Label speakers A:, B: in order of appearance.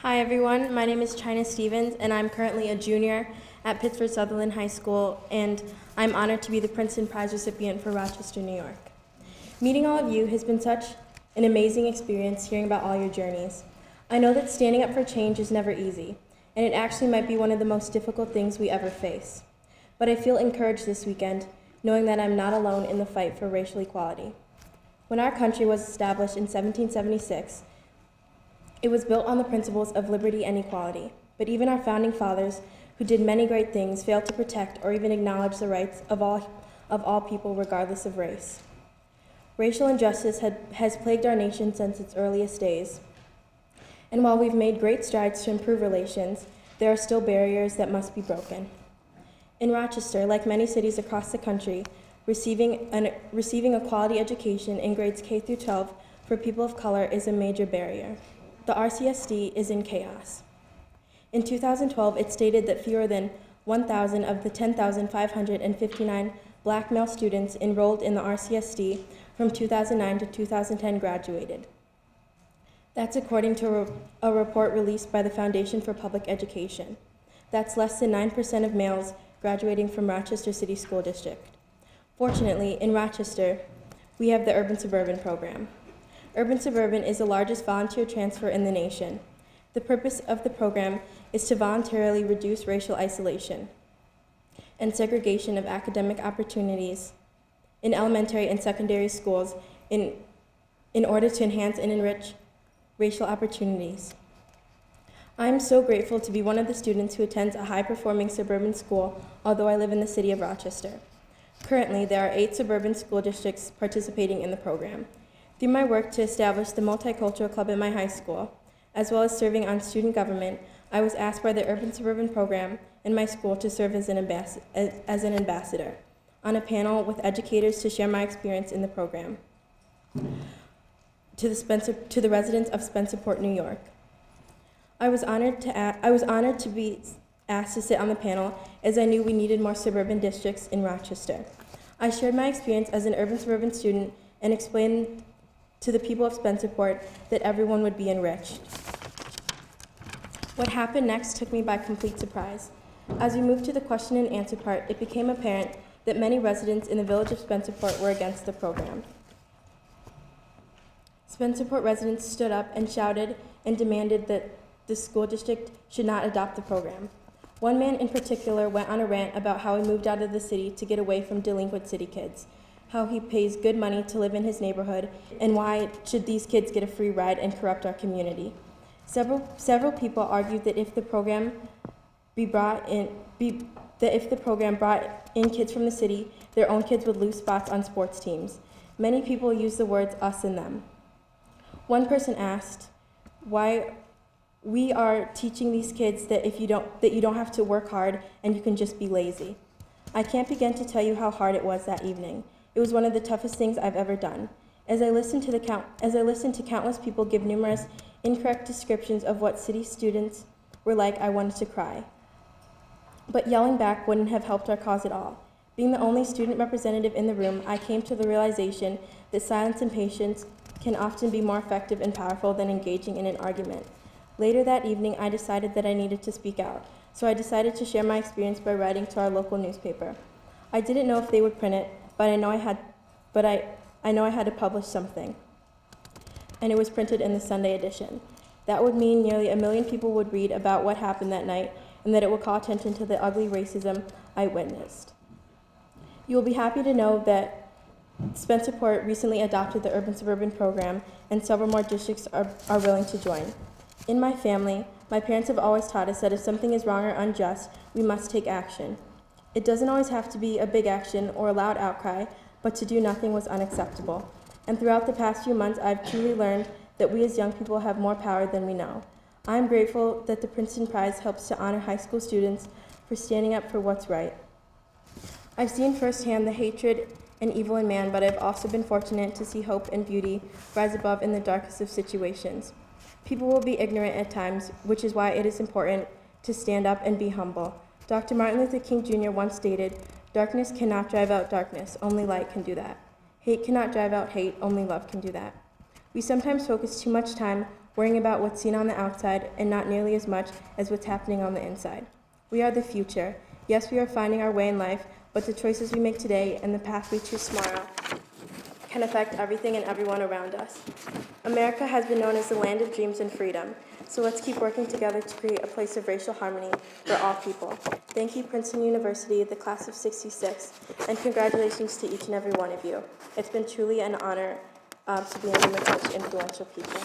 A: Hi everyone, my name is China Stevens and I'm currently a junior at Pittsford Sutherland High School and I'm honored to be the Princeton Prize recipient for Rochester, New York. Meeting all of you has been such an amazing experience hearing about all your journeys. I know that standing up for change is never easy and it actually might be one of the most difficult things we ever face. But I feel encouraged this weekend knowing that I'm not alone in the fight for racial equality. When our country was established in 1776, it was built on the principles of liberty and equality, but even our founding fathers, who did many great things, failed to protect or even acknowledge the rights of all people regardless of race. Racial injustice has plagued our nation since its earliest days, and while we've made great strides to improve relations, there are still barriers that must be broken. In Rochester, like many cities across the country, receiving a quality education in grades K through 12 for people of color is a major barrier. The RCSD is in chaos. In 2012, it stated that fewer than 1,000 of the 10,559 black male students enrolled in the RCSD from 2009 to 2010 graduated. That's according to a report released by the Foundation for Public Education. That's less than 9% of males graduating from Rochester City School District. Fortunately, in Rochester, we have the Urban-Suburban program. Urban-Suburban is the largest volunteer transfer in the nation. The purpose of the program is to voluntarily reduce racial isolation and segregation of academic opportunities in elementary and secondary schools in order to enhance and enrich racial opportunities. I'm so grateful to be one of the students who attends a high-performing suburban school, although I live in the city of Rochester. Currently, there are 8 suburban school districts participating in the program. Through my work to establish the Multicultural Club at my high school, as well as serving on student government, I was asked by the Urban-Suburban program in my school to serve as an ambassador on a panel with educators to share my experience in the program to the residents of Spencerport, New York. I was honored to be asked to sit on the panel as I knew we needed more suburban districts in Rochester. I shared my experience as an urban-suburban student and explained to the people of Spencerport that everyone would be enriched. What happened next took me by complete surprise. As we moved to the question and answer part, it became apparent that many residents in the village of Spencerport were against the program. Spencerport residents stood up and shouted and demanded that the school district should not adopt the program. One man in particular went on a rant about how he moved out of the city to get away from delinquent city kids, how he pays good money to live in his neighborhood, and why should these kids get a free ride and corrupt our community. Several people argued that if the program brought in kids from the city, their own kids would lose spots on sports teams. Many people used the words us and them. One person asked why we are teaching these kids that you don't have to work hard and you can just be lazy. I can't begin to tell you how hard it was that evening. It was one of the toughest things I've ever done. As I listened to countless people give numerous incorrect descriptions of what city students were like, I wanted to cry. But yelling back wouldn't have helped our cause at all. Being the only student representative in the room, I came to the realization that silence and patience can often be more effective and powerful than engaging in an argument. Later that evening, I decided that I needed to speak out, so I decided to share my experience by writing to our local newspaper. I didn't know if they would print it, but I know I had to publish something. And it was printed in the Sunday edition. That would mean nearly 1 million people would read about what happened that night and that it would call attention to the ugly racism I witnessed. You will be happy to know that Spencerport recently adopted the Urban-Suburban program and several more districts are willing to join. In my family, my parents have always taught us that if something is wrong or unjust, we must take action. It doesn't always have to be a big action or a loud outcry, but to do nothing was unacceptable. And throughout the past few months, I've truly learned that we as young people have more power than we know. I'm grateful that the Princeton Prize helps to honor high school students for standing up for what's right. I've seen firsthand the hatred and evil in man, but I've also been fortunate to see hope and beauty rise above in the darkest of situations. People will be ignorant at times, which is why it is important to stand up and be humble. Dr. Martin Luther King Jr. once stated, "Darkness cannot drive out darkness, only light can do that. Hate cannot drive out hate, only love can do that." We sometimes focus too much time worrying about what's seen on the outside and not nearly as much as what's happening on the inside. We are the future. Yes, we are finding our way in life, but the choices we make today and the path we choose tomorrow can affect everything and everyone around us. America has been known as the land of dreams and freedom, so let's keep working together to create a place of racial harmony for all people. Thank you, Princeton University, the class of '66, and congratulations to each and every one of you. It's been truly an honor to be in with such influential people.